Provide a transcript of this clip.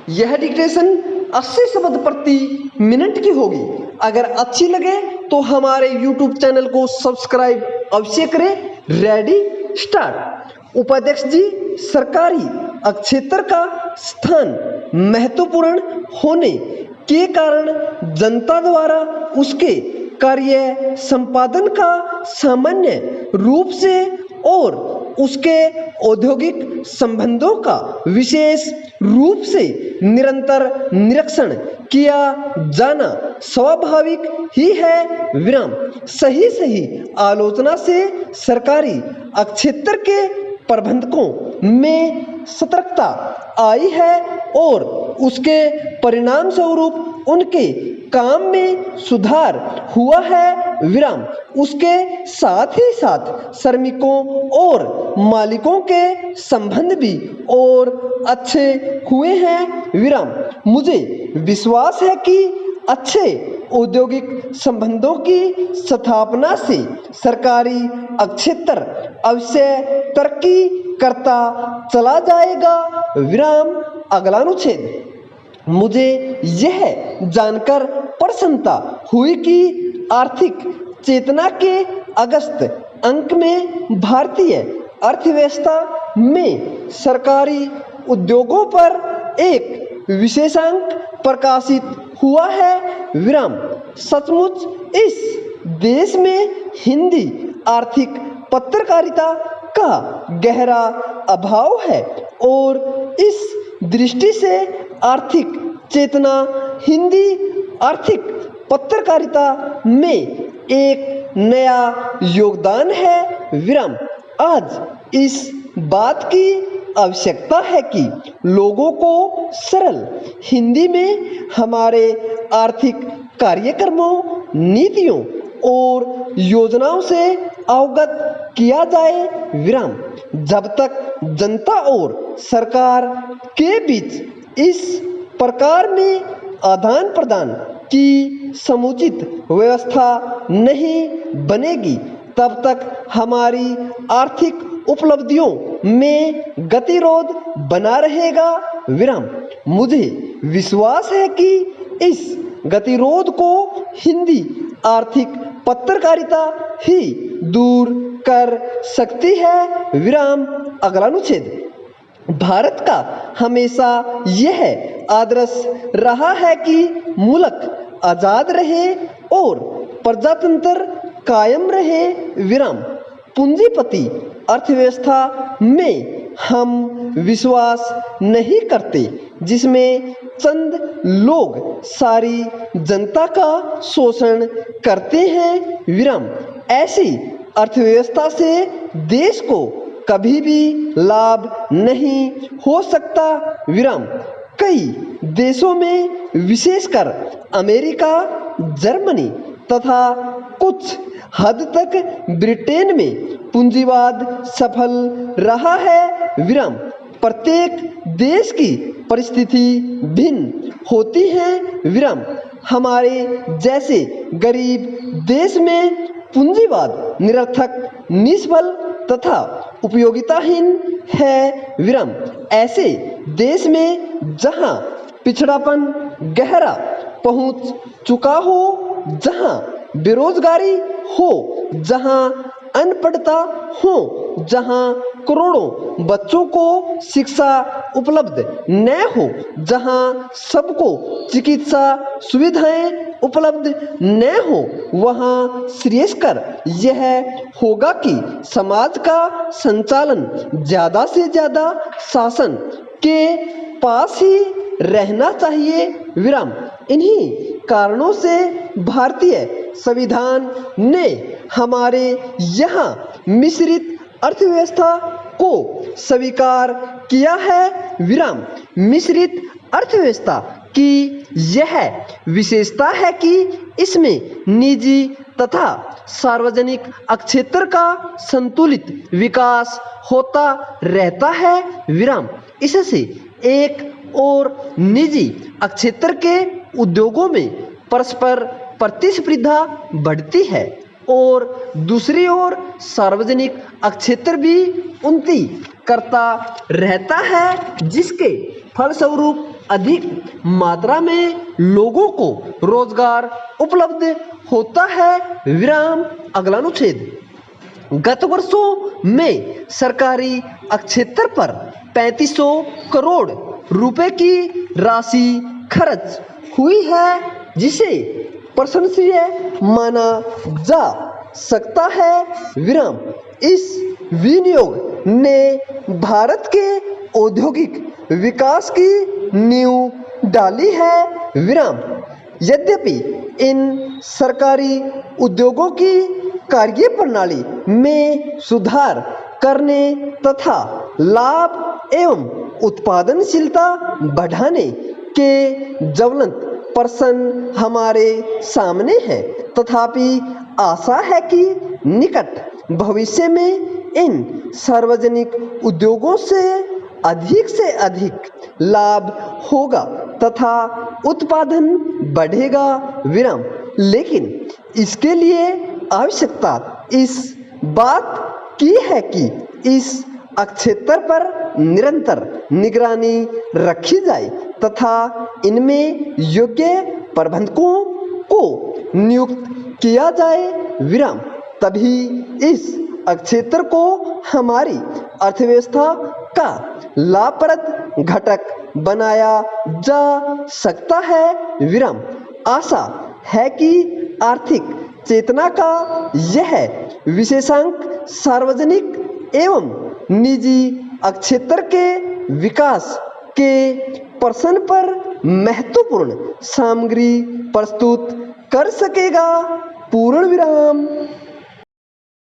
यह डिक्टेशन 80 शब्द प्रति मिनट की होगी। अगर अच्छी लगे तो हमारे YouTube चैनल को सब्सक्राइब अवश्य करें। Ready start. उपाध्यक्ष जी, सरकारी अक्षेत्र का स्थान महत्वपूर्ण होने के कारण जनता द्वारा उसके कार्य संपादन का सामान्य रूप से और उसके औद्योगिक संबंधों का विशेष रूप से निरंतर निरीक्षण किया जाना स्वाभाविक ही है। विराम। सही आलोचना से सरकारी अक्षेत्र के प्रबंधकों में सतर्कता आई है और उसके परिणाम स्वरूप उनके काम में सुधार हुआ है। विराम। उसके साथ ही साथ श्रमिकों और मालिकों के संबंध भी और अच्छे हुए हैं। विराम। मुझे विश्वास है कि अच्छे औद्योगिक संबंधों की स्थापना से सरकारी अक्षेत्र अवश्य तरक्की करता चला जाएगा। विराम। अगला अनुच्छेद। मुझे यह जानकर प्रसन्नता हुई कि आर्थिक चेतना के अगस्त अंक में भारतीय अर्थव्यवस्था में सरकारी उद्योगों पर एक विशेषांक प्रकाशित हुआ है। विराम। सचमुच इस देश में हिंदी आर्थिक पत्रकारिता का गहरा अभाव है और इस दृष्टि से आर्थिक चेतना हिंदी आर्थिक पत्रकारिता में एक नया योगदान है। विराम। आज इस बात की आवश्यकता है कि लोगों को सरल हिंदी में हमारे आर्थिक कार्यक्रमों, नीतियों और योजनाओं से अवगत किया जाए। विराम। जब तक जनता और सरकार के बीच इस प्रकार में आदान प्रदान की समुचित व्यवस्था नहीं बनेगी तब तक हमारी आर्थिक उपलब्धियों में गतिरोध बना रहेगा। विराम। मुझे विश्वास है कि इस गतिरोध को हिंदी आर्थिक पत्रकारिता ही दूर कर सकती है। विराम। अगला अनुच्छेद। भारत का हमेशा यह आदर्श रहा है कि मुल्क आजाद रहे और प्रजातंत्र कायम रहे। विराम। पूंजीपति अर्थव्यवस्था में हम विश्वास नहीं करते जिसमें चंद लोग सारी जनता का शोषण करते हैं। विराम। ऐसी अर्थव्यवस्था से देश को कभी भी लाभ नहीं हो सकता। विराम। कई देशों में विशेषकर अमेरिका, जर्मनी तथा कुछ हद तक ब्रिटेन में पूंजीवाद सफल रहा है। विराम। प्रत्येक देश की परिस्थिति भिन्न होती है। विराम। हमारे जैसे गरीब देश में पूंजीवाद निरर्थक, निष्फल तथा उपयोगिताहीन है। विराम। ऐसे देश में जहां पिछड़ापन गहरा पहुंच चुका हो, जहां बेरोजगारी हो, जहां अनपढ़ता हो, जहां करोड़ों बच्चों को शिक्षा उपलब्ध न हो, जहां सबको चिकित्सा सुविधाएं उपलब्ध न हो, वहां श्रेयस्कर यह होगा कि समाज का संचालन ज्यादा से ज्यादा शासन के पास ही रहना चाहिए। विराम। इन्हीं कारणों से भारतीय संविधान ने हमारे यहाँ मिश्रित अर्थव्यवस्था को स्वीकार किया है। विराम। मिश्रित अर्थव्यवस्था की यह विशेषता है कि इसमें निजी तथा सार्वजनिक क्षेत्र का संतुलित विकास होता रहता है। विराम। इससे एक और निजी क्षेत्र के उद्योगों में परस्पर प्रतिस्पर्धा बढ़ती है और दूसरी ओर सार्वजनिक क्षेत्र भी उन्नति करता रहता है, जिसके फलस्वरूप अधिक मात्रा में लोगों को रोजगार उपलब्ध होता है। विराम। अगला अनुच्छेद। गत वर्षों में सरकारी क्षेत्र पर 3500 करोड़ रुपए की राशि खर्च हुई है, जिसे प्रशंसनीय माना जा सकता है। विराम। इस विनियोग ने भारत के औद्योगिक विकास की नींव डाली है। विराम। यद्यपि इन सरकारी उद्योगों की कार्यप्रणाली में सुधार करने तथा लाभ एवं उत्पादनशीलता बढ़ाने के ज्वलंत प्रश्न हमारे सामने है, तथापि आशा है कि निकट भविष्य में इन सार्वजनिक उद्योगों से अधिक लाभ होगा तथा उत्पादन बढ़ेगा। विराम। लेकिन इसके लिए आवश्यकता इस बात की है कि इस क्षेत्र पर निरंतर निगरानी रखी जाए तथा इनमें योग्य प्रबंधकों को नियुक्त किया जाए। विराम। तभी इस क्षेत्र को हमारी अर्थव्यवस्था का लाभप्रद घटक बनाया जा सकता है। विराम। आशा है कि आर्थिक चेतना का यह विशेषांक सार्वजनिक एवं निजी क्षेत्र के विकास के प्रश्न पर महत्वपूर्ण सामग्री प्रस्तुत कर सकेगा। पूर्ण विराम।